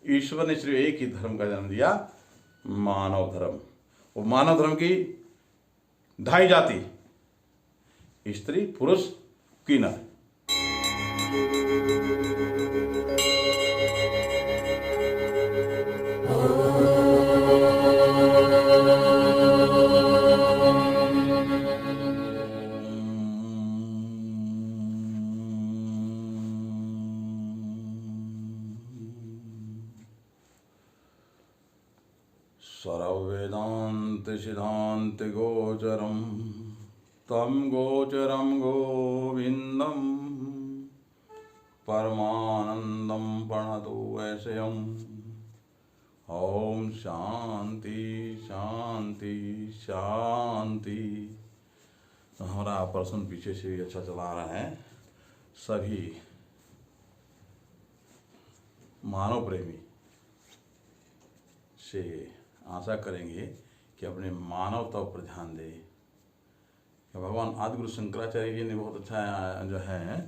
ईश्वर ने सिर्फ एक ही धर्म का जन्म दिया, मानव धर्म। और मानव धर्म की 2 जाति, स्त्री, पुरुष, किन्नर। सर्ववेदांत सिद्धांत गोचरम तम गोचरम गोविंदम परमानंदम प्रणतो वैश्यम। ओम शांति शांति शांति। तो हमारा प्रश्न पीछे से भी अच्छा चला रहा है। सभी मानव प्रेमी से आशा करेंगे कि अपने मानवता पर ध्यान दें। भगवान आदिगुरु शंकराचार्य जी ने बहुत अच्छा जो है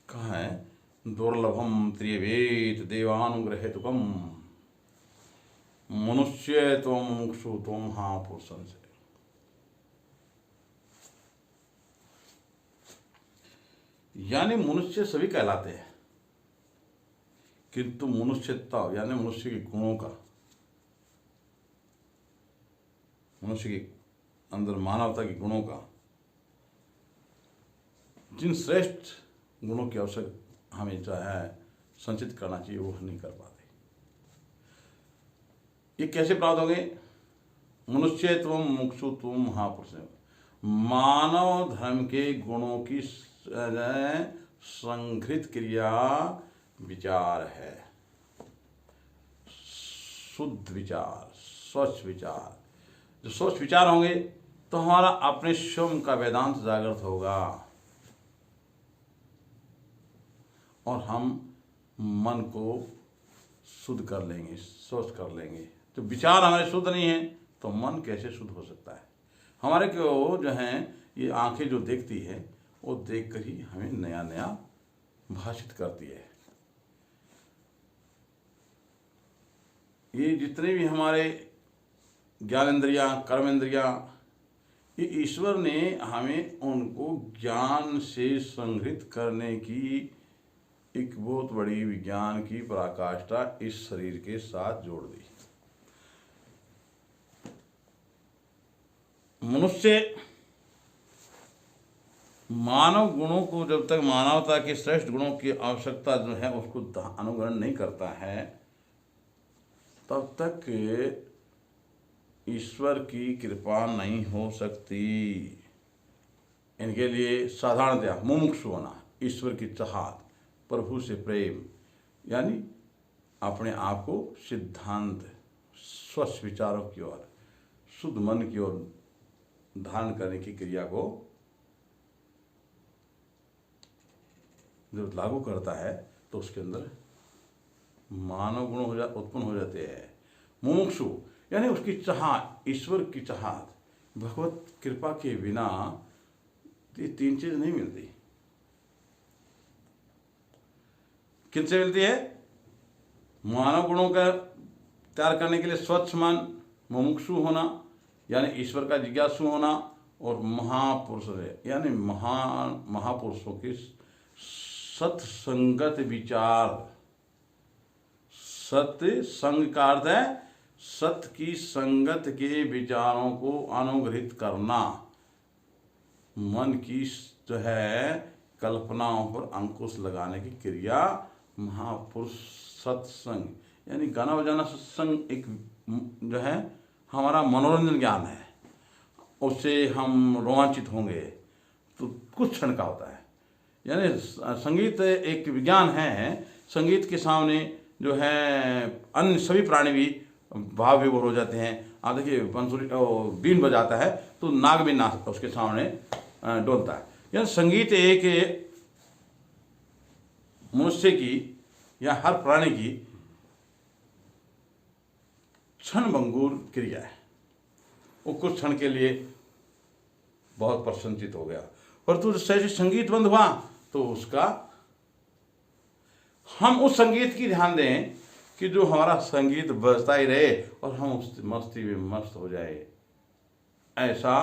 कहा है, दुर्लभम त्रिवेद देवानुग्रहेतुकम मनुष्य त्वं मुमुक्षु त्वं महापुरुषं से। यानी मनुष्य सभी कहलाते हैं, किंतु मनुष्यता यानी मनुष्य के गुणों का, मनुष्य के अंदर मानवता के गुणों का, जिन श्रेष्ठ गुणों की आवश्यक हमें जो है संचित करना चाहिए, वो नहीं कर पाते। ये कैसे प्राप्त होंगे? मनुष्य त्वं मुमुक्षु त्वं महापुरुष। मानव धर्म के गुणों की संघृत क्रिया विचार है, शुद्ध विचार, स्वच्छ विचार। जो स्वच्छ विचार होंगे तो हमारा अपने स्वयं का वेदांत जागृत होगा और हम मन को शुद्ध कर लेंगे, स्वच्छ कर लेंगे। तो विचार हमारे शुद्ध नहीं है तो मन कैसे शुद्ध हो सकता है? हमारे को जो है ये आंखें जो देखती है वो देख कर ही हमें नया नया भाषित करती है। ये जितने भी हमारे ज्ञान इंद्रियां, कर्म इंद्रियां, ये ईश्वर ने हमें उनको ज्ञान से संग्रहित करने की एक बहुत बड़ी विज्ञान की पराकाष्ठा इस शरीर के साथ जोड़ दी। मनुष्य मानव गुणों को, जब तक मानवता के श्रेष्ठ गुणों की आवश्यकता जो है उसको अनुग्रहण नहीं करता है, तब तक ईश्वर की कृपा नहीं हो सकती। इनके लिए साधारणतया मुमुक्षु होना, ईश्वर की चाहत, प्रभु से प्रेम, यानी अपने आप को सिद्धांत, स्वच्छ विचारों की ओर, शुद्ध मन की ओर धारण करने की क्रिया को जब लागू करता है तो उसके अंदर मानव गुण उत्पन्न हो जाते हैं। मुमुक्षु यानी उसकी चाहत, ईश्वर की चाहत, भगवत कृपा के बिना ये 3 चीज नहीं मिलती। किनसे मिलती है? मानव गुणों का तैयार करने के लिए स्वच्छ मन, मुमुक्षु होना यानी ईश्वर का जिज्ञासु होना, और महापुरुष है यानी महापुरुषों की सत्संगत विचार। सत्य संग का अर्थ है सत्य की संगत के विचारों को अनुग्रहित करना, मन की जो है कल्पनाओं पर अंकुश लगाने की क्रिया महापुरुष सत्संग। यानी गाना बजाना सत्संग एक जो है हमारा मनोरंजन ज्ञान है, उससे हम रोमांचित होंगे तो कुछ क्षण का होता है। यानी संगीत एक विज्ञान है, संगीत के सामने जो है अन्य सभी प्राणी भी भाव विभोर हो जाते हैं। आप देखिए बंसुरी बीन बजाता है तो नाग भी नाच उसके सामने डोलता है। यानी संगीत एक मनुष्य की या हर प्राणी की क्षण भंगुर क्रिया है। वो कुछ क्षण के लिए बहुत प्रसन्नचित हो गया, परंतु जैसे संगीत बंद हुआ तो उसका हम उस संगीत की ध्यान दें कि जो हमारा संगीत बजता ही रहे और हम उस मस्ती में मस्त हो जाए। ऐसा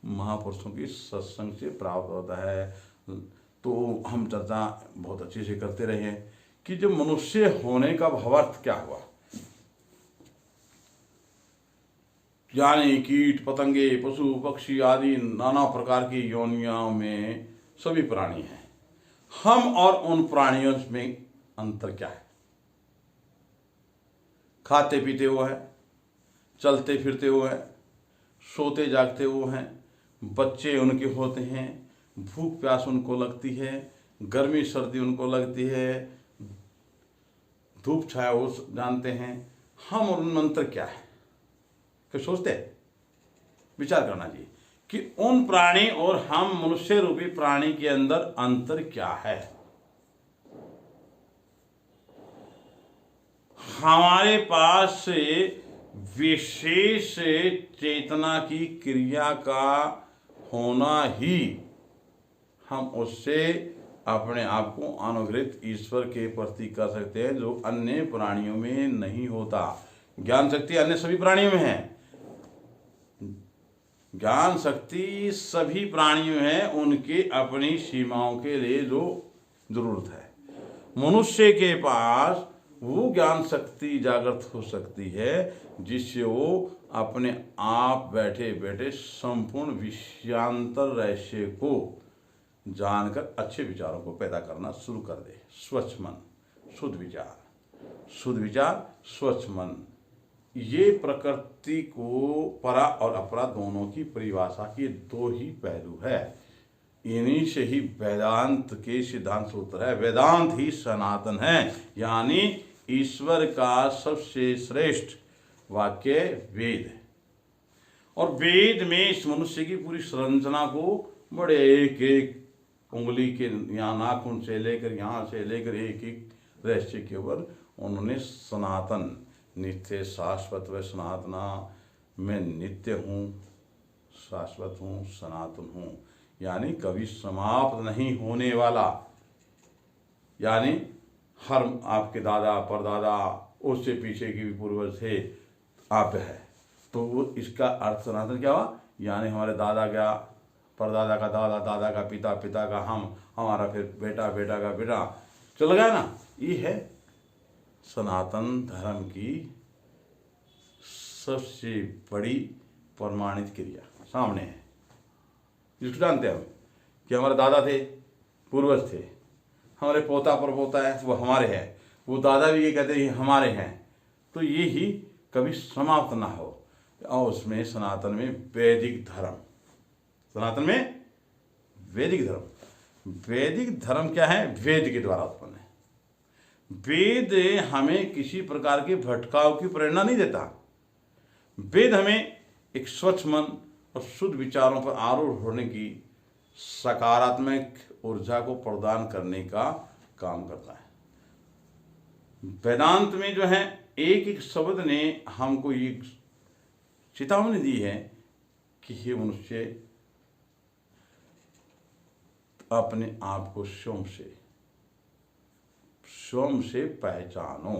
महापुरुषों की सत्संग से प्राप्त होता है। तो हम चर्चा बहुत अच्छे से करते रहे कि जो मनुष्य होने का भावार्थ क्या हुआ, यानी कीट पतंगे पशु पक्षी आदि नाना प्रकार की योनियों में सभी प्राणी हैं। हम और उन प्राणियों में अंतर क्या है? खाते पीते वो है, चलते फिरते वो है, सोते जागते वो हैं, बच्चे उनके होते हैं, भूख प्यास उनको लगती है, गर्मी सर्दी उनको लगती है, धूप छाया वो जानते हैं। हम और उनमें अंतर क्या है? क्या सोचते हैं? विचार करना चाहिए कि उन प्राणी और हम मनुष्य रूपी प्राणी के अंदर अंतर क्या है। हमारे पास विशेष चेतना की क्रिया का होना ही हम उससे अपने आप को अनुग्रहित ईश्वर के प्रति कर सकते हैं, जो अन्य प्राणियों में नहीं होता। ज्ञान शक्ति अन्य सभी प्राणियों में है, ज्ञान शक्ति सभी प्राणियों में है, उनके अपनी सीमाओं के लिए जो जरूरत है। मनुष्य के पास वो ज्ञान शक्ति जागृत हो सकती है जिससे वो अपने आप बैठे बैठे संपूर्ण विषयांतर रहस्य को जानकर अच्छे विचारों को पैदा करना शुरू कर दे। स्वच्छ मन, शुद्ध विचार, शुद्ध विचार, स्वच्छ मन, ये प्रकृति को परा और अपरा दोनों की परिभाषा के दो ही पहलू है। इन्हीं से ही वेदांत के सिद्धांत सूत्र है। वेदांत ही सनातन है, यानी ईश्वर का सबसे श्रेष्ठ वाक्य वेद है। और वेद में इस मनुष्य की पूरी संरचना को बड़े एक एक उंगली के यहाँ नाखून से लेकर यहाँ से लेकर एक एक रहस्य के ऊपर उन्होंने सनातन, नित्य शाश्वत व सनातना, मैं नित्य हूँ, शाश्वत हूँ, सनातन हूँ, यानी कभी समाप्त नहीं होने वाला, यानी हर आपके दादा परदादा उससे पीछे की भी पूर्वज थे आप है। तो वो इसका अर्थ सनातन क्या हुआ, यानी हमारे दादा का परदादा का दादा, दादा का पिता, पिता का हम, हमारा फिर बेटा, बेटा का बेटा, चल गया ना। ये है सनातन धर्म की सबसे बड़ी प्रमाणित क्रिया सामने है, जिसको जानते हैं हम कि हमारे दादा थे, पूर्वज थे, हमारे पोता परपोता है वो हमारे हैं, वो दादा भी ये कहते हैं हमारे हैं। तो ये ही कभी समाप्त ना हो। और उसमें सनातन में वैदिक धर्म, सनातन में वैदिक धर्म, वैदिक धर्म क्या है? वेद के द्वारा उत्पन्न है। वेद हमें किसी प्रकार के भटकाव की प्रेरणा नहीं देता। वेद हमें एक स्वच्छ मन और शुद्ध विचारों पर आरूढ़ होने की सकारात्मक ऊर्जा को प्रदान करने का काम करता है। वेदांत में जो है एक एक शब्द ने हमको ये चेतावनी दी है कि हे मनुष्य, अपने आप को स्वयं से पहचानो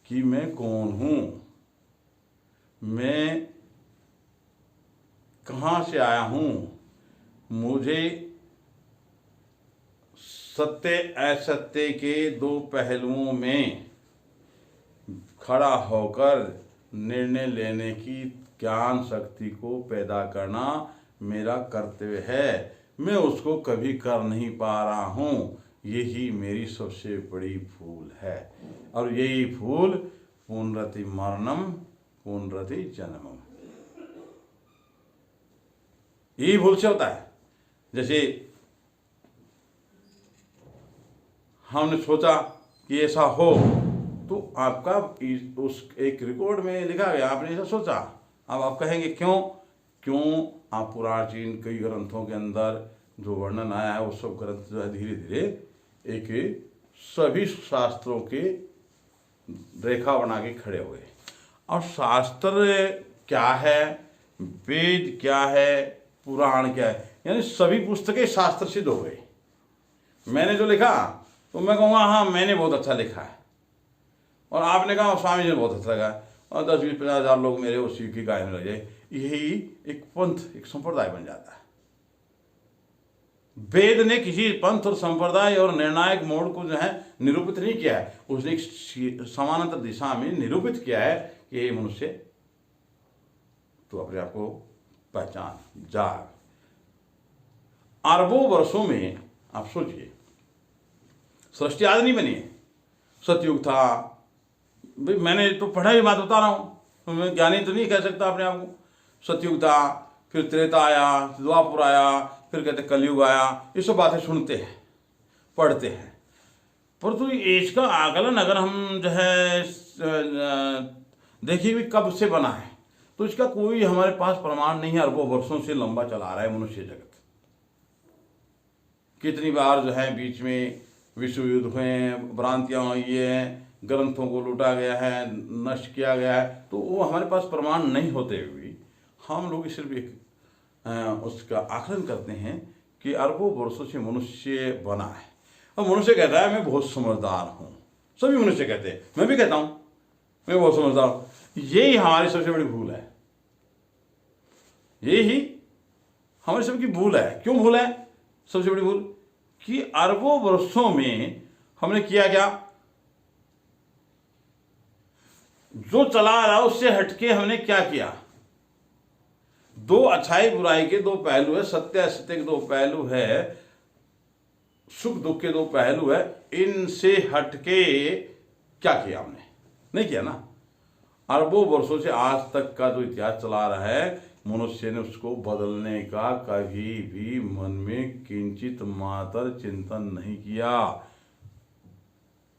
कि मैं कौन हूँ, मैं कहाँ से आया हूँ, मुझे सत्य असत्य के दो पहलुओं में खड़ा होकर निर्णय लेने की ज्ञान शक्ति को पैदा करना मेरा कर्तव्य है। मैं उसको कभी कर नहीं पा रहा हूँ, यही मेरी सबसे बड़ी भूल है। और यही भूल पुनरति मरणम पुनरति जन्मम, यही भूल से होता है। जैसे हमने सोचा कि ऐसा हो, तो आपका उस एक रिकॉर्ड में लिखा गया, आपने ऐसा सोचा। अब आप कहेंगे क्यों आप पुराचीन कई ग्रंथों के अंदर जो वर्णन आया है वो सब ग्रंथ जो है धीरे धीरे एक सभी शास्त्रों के रेखा बना के खड़े हुए। और शास्त्र क्या है, वेद क्या है, पुराण क्या है, यानी सभी पुस्तकें शास्त्र सिद्ध हो गई। मैंने जो लिखा तो मैं कहूँगा हाँ मैंने बहुत अच्छा लिखा है, और आपने कहा स्वामी जी बहुत अच्छा लगा और 10-20-50,000 लोग मेरे उसी की गायन लग जाए, यही एक पंथ, एक संप्रदाय बन जाता है। वेद ने किसी पंथ और संप्रदाय और निर्णायक मोड़ को जो है निरूपित नहीं किया है, उसने एक समानांतर दिशा में निरूपित किया है कि ये मनुष्य तो अपने आप को पहचान जाग। अरबों वर्षों में आप सोचिए, सृष्टि आज नहीं बनी है, सतयुग था भाई, मैंने तो पढ़ा ही बात बता रहा हूं, तो मैं ज्ञानी तो नहीं कह सकता अपने आप को। सतयुग था, फिर त्रेता आया, द्वापर आया, फिर कहते कलयुग आया, ये सब बातें सुनते हैं, पढ़ते हैं, परंतु एज का आकलन अगर हम जो है देखिए भी कब से बना है, तो इसका कोई हमारे पास प्रमाण नहीं है। अरबों वर्षों से लंबा चला रहा है मनुष्य जगत। कितनी बार जो है बीच में विश्व युद्ध हुए, भ्रांतियाँ हुई है, ग्रंथों को लूटा गया है, नष्ट किया गया है, तो वो हमारे पास प्रमाण नहीं होते हुए हम लोग सिर्फ एक उसका आकलन करते हैं कि अरबों वर्षों से मनुष्य बना है। और मनुष्य कहता है मैं बहुत समझदार हूँ, सभी मनुष्य कहते हैं, मैं भी कहता हूँ मैं बहुत समझदार हूँ। यही हमारी सबसे बड़ी भूल है, यही हमारी सबकी भूल है। क्यों भूल है? सबसे बड़ी भूल कि अरबों वर्षों में हमने किया क्या, जो चला रहा उससे हटके हमने क्या किया। दो अच्छाई बुराई के दो पहलू है, सत्य असत्य के दो पहलू है, सुख दुख के दो पहलू है, इनसे हटके क्या किया हमने? नहीं किया ना। अरबों वर्षों से आज तक का जो इतिहास चला रहा है, मनुष्य ने उसको बदलने का कभी भी मन में किंचित मात्र चिंतन नहीं किया।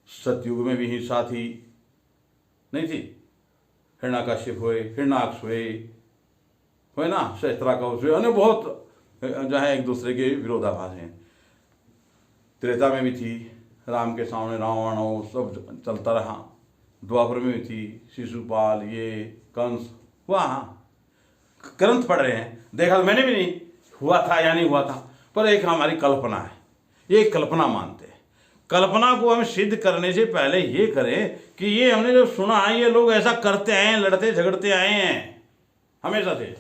सतयुग में भी हिंसा थी, नहीं थी? हिरण्याकश्यप हुए, हिरण्याक्ष हुए ना, सहस्त्राकौश हुए, अन्य बहुत जो है एक दूसरे के विरोधाभास हैं। त्रेता में भी थी, राम के सामने रावण हो, सब चलता रहा। द्वापर में भी थी, शिशुपाल, ये कंस हुआ। हाँ, ग्रंथ पढ़ रहे हैं, देखा तो मैंने भी नहीं हुआ था या नहीं हुआ था, पर एक हमारी कल्पना है, ये कल्पना मानते हैं। कल्पना को हम सिद्ध करने से पहले ये करें कि ये हमने जो सुना है, ये लोग ऐसा करते आए हैं, लड़ते झगड़ते आए हैं हमेशा से,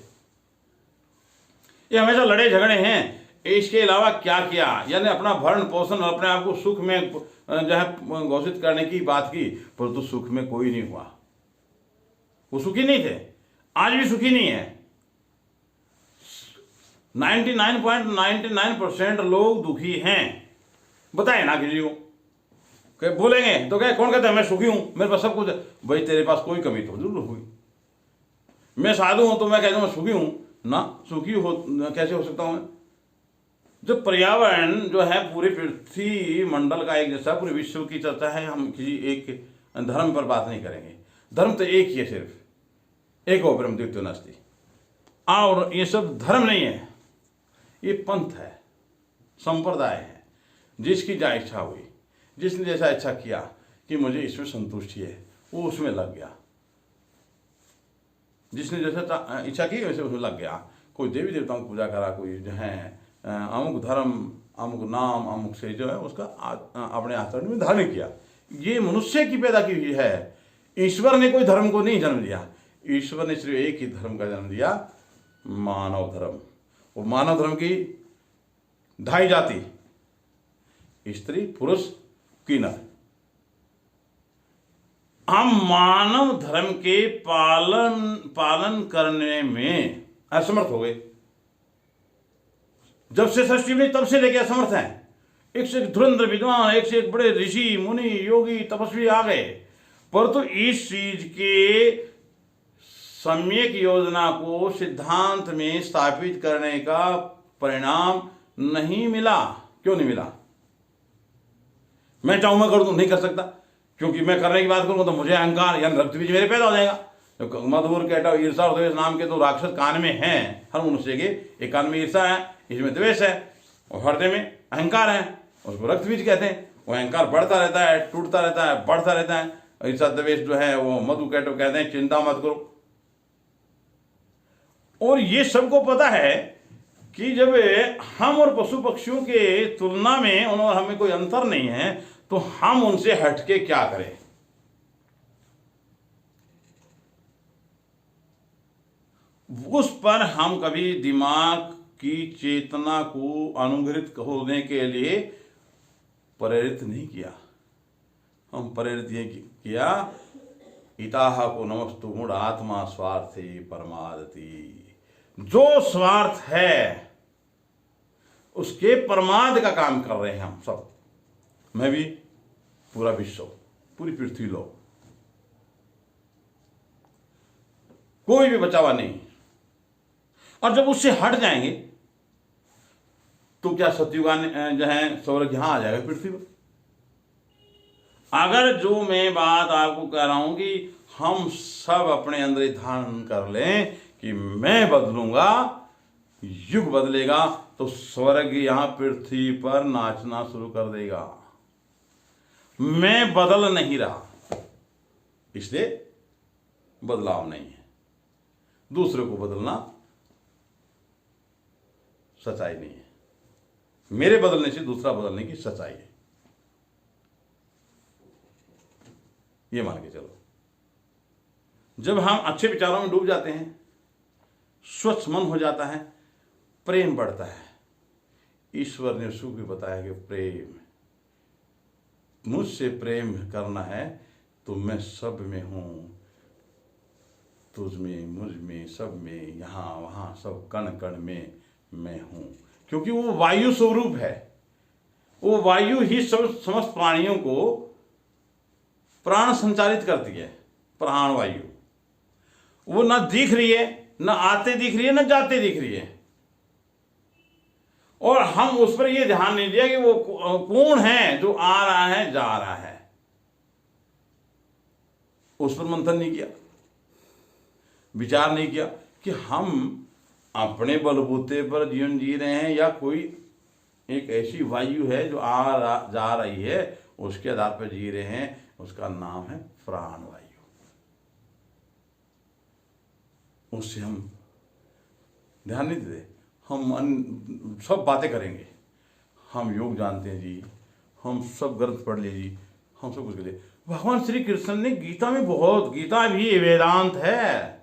ये हमेशा लड़े झगड़े हैं। इसके अलावा क्या किया, यानी अपना भरण पोषण, अपने आप को सुख में जो है घोषित करने की बात की, परंतु सुख में कोई नहीं हुआ। वो सुखी नहीं थे, आज भी सुखी नहीं है। 99.99% लोग दुखी हैं। बताए ना किसी को, बोलेंगे तो क्या, कौन कहता है मैं सुखी हूं, मेरे पास सब कुछ है। भाई तेरे पास कोई कमी तो जरूर होगी। मैं साधु हूं तो मैं कहता हूं मैं सुखी हूं ना, सुखी हो कैसे हो सकता हूं मैं? जब पर्यावरण जो है पूरे पृथ्वी मंडल का एक जैसा, पूरे विश्व की चर्चा है, हम किसी एक धर्म पर बात नहीं करेंगे। धर्म तो एक ही है, सिर्फ एक हो ब्रह्म द्वितीयो नास्ति। और ये सब धर्म नहीं है, ये पंथ है, संप्रदाय है। जिसकी जहाँ इच्छा हुई, जिसने जैसा इच्छा किया कि मुझे इसमें संतुष्टि है, वो उसमें लग गया। जिसने जैसा इच्छा की वैसे उसमें लग गया। कोई देवी देवताओं की पूजा करा, कोई जो है अमुक धर्म, अमुक नाम, अमुक से जो है उसका अपने आचरण में धारण किया। ये मनुष्य की पैदा की हुई है। ईश्वर ने कोई धर्म को नहीं जन्म दिया, ईश्वर ने सिर्फ एक ही धर्म का जन्म दिया, मानव धर्म। वो मानव धर्म की ढाई जाति, स्त्री, पुरुष, किन्नर। हम मानव धर्म के पालन करने में असमर्थ हो गए। जब से सृष्टि बनी तब से लेके असमर्थ हैं। एक से एक धुरंधर विद्वान, एक से एक बड़े ऋषि मुनि योगी तपस्वी आ गए, परंतु इस चीज के सम्यक योजना को सिद्धांत में स्थापित करने का परिणाम नहीं मिला। क्यों नहीं मिला? मैं चाहूं मैं कर दूं, नहीं कर सकता, क्योंकि मैं करने की बात करूंगा तो मुझे अहंकार यानी रक्त बीज मेरे पैदा हो जाएगा। तो मधुर, कैटव, ईर्षा और द्वेष नाम के दो राक्षस कान में हैं हर मनुष्य के। एक कान में ईर्षा है, इसमें द्वेष है, और हृदय में अहंकार है, उसको रक्त बीज कहते हैं। वो अहंकार बढ़ता रहता है, टूटता रहता है, बढ़ता रहता है। ईर्षा द्वेष जो है वो मधु कैटव कहते हैं, चिंता मत करो। और ये सबको पता है कि जब हम और पशु पक्षियों के तुलना में उन्होंने हमें कोई अंतर नहीं है, तो हम उनसे हटके क्या करें? उस पर हम कभी दिमाग की चेतना को अनुग्रहित होने के लिए प्रेरित नहीं किया। हम प्रेरित ये किया, इताह को नमस्तु मूढ़ आत्मा स्वार्थे परमादति। जो स्वार्थ है उसके परमाद का काम कर रहे हैं हम सब, मैं भी, पूरा विश्व, पूरी पृथ्वी लोग, कोई भी बचा हुआ नहीं। और जब उससे हट जाएंगे तो क्या सत्युगान जो है स्वर्ग यहां आ जाएगा पृथ्वी पर। अगर जो मैं बात आपको कह रहा हूं कि हम सब अपने अंदर ध्यान कर लें कि मैं बदलूंगा, युग बदलेगा, तो स्वर्ग यहां पृथ्वी पर नाचना शुरू कर देगा। मैं बदल नहीं रहा, इसलिए बदलाव नहीं है। दूसरे को बदलना सच्चाई नहीं है। मेरे बदलने से दूसरा बदलने की सच्चाई है, ये मान के चलो। जब हम अच्छे विचारों में डूब जाते हैं, स्वच्छ मन हो जाता है, प्रेम बढ़ता है। ईश्वर ने उसको भी बताया कि प्रेम, मुझसे प्रेम करना है तो मैं सब में हूं, तुझ में, मुझ में, सब में, यहां वहां, सब कण कण में मैं हूं। क्योंकि वो वायु स्वरूप है। वो वायु ही सब समस्त प्राणियों को प्राण संचालित करती है, प्राण वायु। वो ना दिख रही है, ना आते दिख रही है, ना जाते दिख रही है। और हम उस पर ये ध्यान नहीं दिया कि वो कौन है जो आ रहा है, जा रहा है। उस पर मंथन नहीं किया, विचार नहीं किया कि हम अपने बलबूते पर जीवन जी रहे हैं या कोई एक ऐसी वायु है जो जा रही है, उसके आधार पर जी रहे हैं। उसका नाम है प्राण वायु। उससे हम ध्यान नहीं देते। हम सब बातें करेंगे, हम योग जानते हैं जी, हम सब ग्रंथ पढ़ लिए जी, हम सब कुछ कर लिए। भगवान श्री कृष्ण ने गीता में बहुत, गीता भी वेदांत है।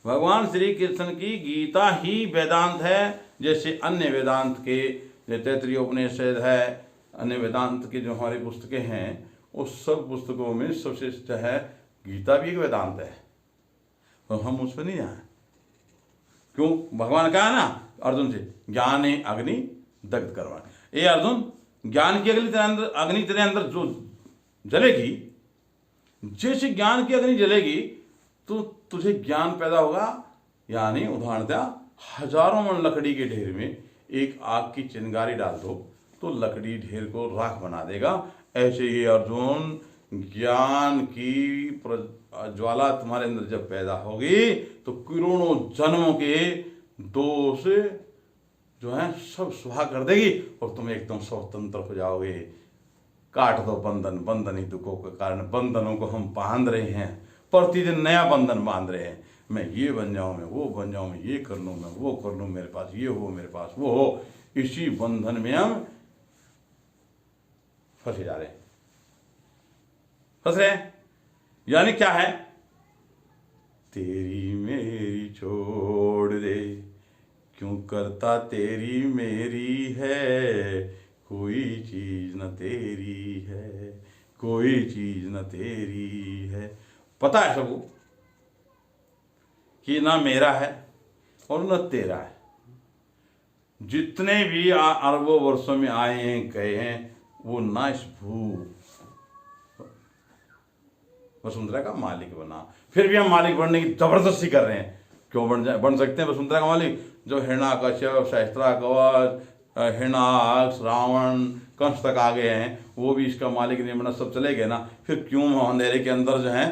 भगवान श्री कृष्ण की गीता ही वेदांत है। जैसे अन्य वेदांत के, जैसे तैत्तिरीय उपनिषद है, अन्य वेदांत की जो हमारी पुस्तकें हैं, उस सब पुस्तकों में सबसे है गीता भी एक वेदांत है। तो हम उस पर नहीं जाए। क्यों? भगवान कहा ना अर्जुन से, ज्ञान अग्नि दग्ध करवा। ये अर्जुन, ज्ञान की अग्नि तेरे अंदर जो जलेगी, जैसे ज्ञान की अग्नि जलेगी तो तुझे ज्ञान पैदा होगा। यानी उदाहरणतः हजारों मन लकड़ी के ढेर में एक आग की चिंगारी डाल दो तो लकड़ी ढेर को राख बना देगा। ऐसे ही अर्जुन, ज्ञान की ज्वाला तुम्हारे अंदर जब पैदा होगी तो करोड़ों जन्मों के दोष जो है सब सुहा कर देगी और तुम एकदम स्वतंत्र हो जाओगे। काट दो बंधन, बंधन ही दुखों के कारण। बंधनों को हम बांध रहे हैं, प्रतिदिन नया बंधन बांध रहे हैं। मैं ये बन जाऊं, मैं वो बन जाऊं, मैं ये कर लूं, मैं वो कर लूं, मेरे पास ये हो, मेरे पास वो हो। इसी बंधन में हम फंसे जा रहे हैं, फंस रहे हैं। यानी क्या है? तेरी मेरी छोड़ दे, क्यों करता तेरी मेरी है, कोई चीज न तेरी है, कोई चीज न तेरी है। पता है सबको कि ना मेरा है और न तेरा है। जितने भी अरबों वर्षों में आए हैं, गए हैं, वो ना इस भू वसुंधरा का मालिक बना। फिर भी हम मालिक बनने की जबरदस्ती कर रहे हैं। क्यों बन सकते हैं वसुंधरा का मालिक? जो हिरण्याकश्यप, सहस्त्राकवच, हिरणाक्ष, रावण, कंस तक आ गए हैं, वो भी इसका मालिक नहीं बना, सब चले गए ना। फिर क्यों हम अंधेरे के अंदर जो हैं,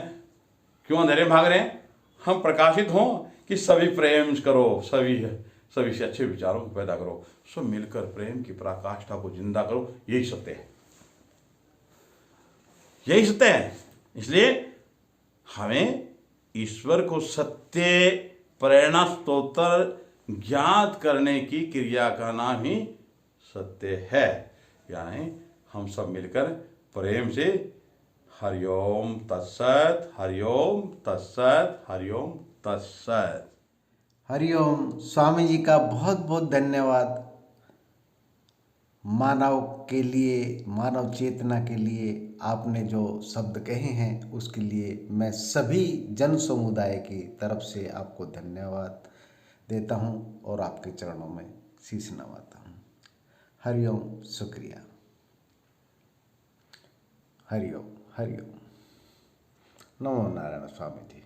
क्यों अंधेरे भाग रहे हैं? हम प्रकाशित हों कि सभी प्रेम करो, सभी से अच्छे विचारों को पैदा करो, सब मिलकर प्रेम की पराकाष्ठा को जिंदा करो। यही सत्य है, यही सत्य है। इसलिए हमें ईश्वर को सत्य प्रेरणा स्तोत्र ज्ञात करने की क्रिया का नाम ही सत्य है। यानी हम सब मिलकर प्रेम से हरिओम तत्सत, हरिओम तत्सत, हरिओम तत्सत। हरिओम। स्वामी जी का बहुत बहुत धन्यवाद। मानव के लिए, मानव चेतना के लिए आपने जो शब्द कहे हैं उसके लिए मैं सभी जन समुदाय की तरफ से आपको धन्यवाद देता हूँ और आपके चरणों में शीश नवाता हूँ। हरिओम, शुक्रिया। हरिओम, हरिओम। नमो नारायण स्वामी जी।